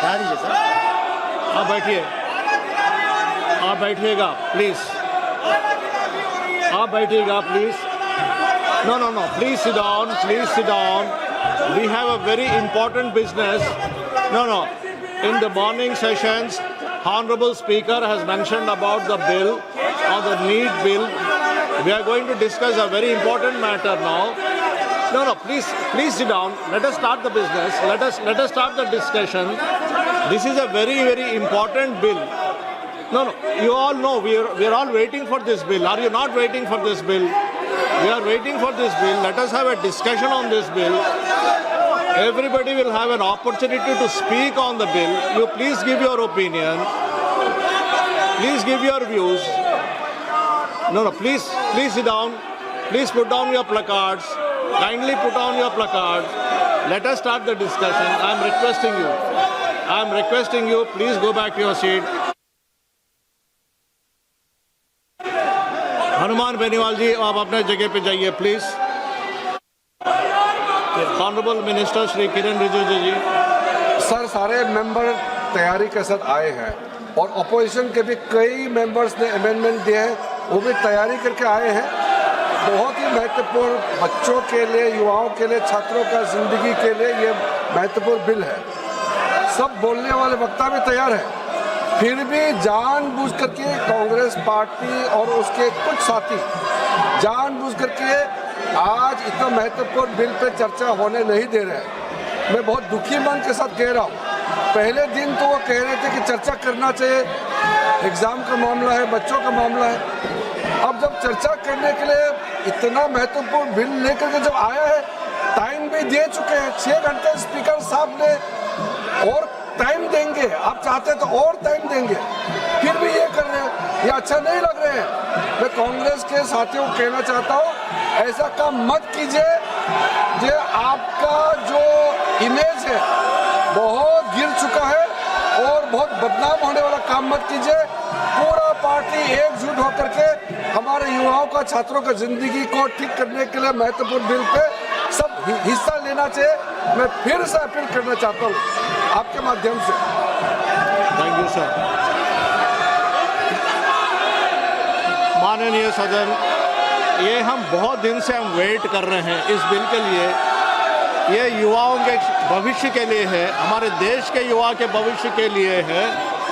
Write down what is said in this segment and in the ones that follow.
बैठा दीजिए सर। आप बैठिए, आप बैठिएगा प्लीज, आप बैठिएगा please. No no no, please sit down, please sit down. We have a very important business. No no, in the morning sessions, Honorable Speaker has mentioned about the bill, or the NEET bill. We are going to discuss a very important matter now. No, no, please sit down. Let us start the business. Let us start the discussion. This is a very, very important bill. No, no, you all know we are all waiting for this bill. Are you not waiting for this bill? We are waiting for this bill. Let us have a discussion on this bill. Everybody will have an opportunity to speak on the bill. You please give your opinion. Please give your views. No, no, please sit down. Please put down your placards. Kindly put down your placards. Let us start the discussion. I am requesting you. I am requesting you. Please go back to your seat. Hanuman Beniwal ji, आप अपने जगह पे जाइए please. Honourable minister Shri Kiren Rijiju ji. Sir, सारे member तैयारी के साथ आए हैं और अपोजिशन के भी कई मेंबर्स ने अमेंडमेंट दिए हैं, वो भी तैयारी करके आए हैं। बहुत ही महत्वपूर्ण, बच्चों के लिए, युवाओं के लिए, छात्रों का जिंदगी के लिए ये महत्वपूर्ण बिल है। सब बोलने वाले वक्ता भी तैयार हैं, फिर भी जानबूझ करके कांग्रेस पार्टी और उसके कुछ साथी जानबूझ करके आज इतना महत्वपूर्ण बिल पे चर्चा होने नहीं दे रहे हैं। मैं बहुत दुखी मन के साथ कह रहा हूँ। पहले दिन तो वो कह रहे थे कि चर्चा करना चाहिए, एग्ज़ाम का मामला है, बच्चों का मामला है। अब जब चर्चा करने के लिए इतना महत्वपूर्ण बिल लेकर के जब आया है, टाइम भी दे चुके हैं 6 घंटे स्पीकर साहब ने, और टाइम देंगे, आप चाहते तो और टाइम देंगे, फिर भी ये कर रहे हैं, ये अच्छा नहीं लग रहे हैं। मैं कांग्रेस के साथियों को कहना चाहता हूँ, ऐसा काम मत कीजिए। जो आपका जो इमेज है बहुत गिर चुका है और बहुत बदनाम होने वाला काम मत कीजिए। पूरा पार्टी एकजुट होकर के हमारे युवाओं का, छात्रों का जिंदगी को ठीक करने के लिए महत्वपूर्ण बिल पे सब हिस्सा लेना चाहिए। मैं फिर से अपील करना चाहता हूँ आपके माध्यम से। Thank you sir. माननीय सदन, ये हम बहुत दिन से हम वेट कर रहे हैं इस बिल के लिए। ये युवाओं के भविष्य के लिए है, हमारे देश के युवा के भविष्य के लिए है।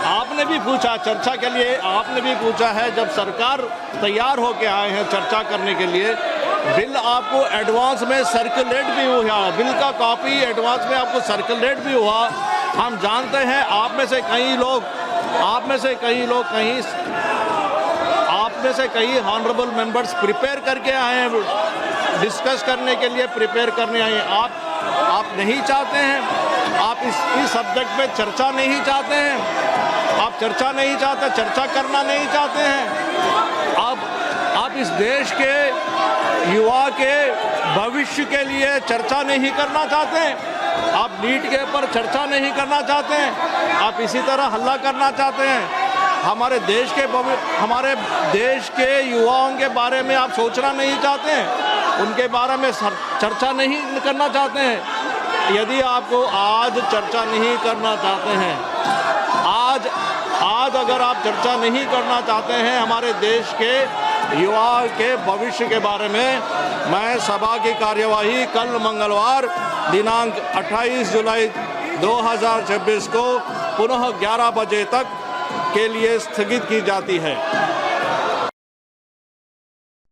आपने भी पूछा चर्चा के लिए, आपने भी पूछा है। जब सरकार तैयार होके आए हैं चर्चा करने के लिए, बिल आपको एडवांस में सर्कुलेट भी हुआ, बिल का कॉपी एडवांस में आपको सर्कुलेट भी हुआ। हम जानते हैं आप में से कई ऑनरेबल मेंबर्स प्रिपेयर करके आए हैं, डिस्कस करने के लिए प्रिपेयर करने आए हैं। आप नहीं चाहते हैं, आप इस सब्जेक्ट पे चर्चा नहीं चाहते हैं, आप चर्चा नहीं चाहते, चर्चा करना नहीं चाहते हैं। आप इस देश के युवा के भविष्य के लिए चर्चा नहीं करना चाहते हैं, आप नीट के ऊपर चर्चा नहीं करना चाहते हैं, आप इसी तरह हल्ला करना चाहते हैं। हमारे देश के युवाओं के बारे में आप सोचना नहीं चाहते हैं, उनके बारे में चर्चा नहीं करना चाहते हैं। यदि आपको आज चर्चा नहीं करना चाहते हैं, आज अगर आप चर्चा नहीं करना चाहते हैं हमारे देश के युवा के भविष्य के बारे में, मैं सभा की कार्यवाही कल मंगलवार दिनांक 28 जुलाई 2026 को पुनः 11 बजे तक के लिए स्थगित की जाती है।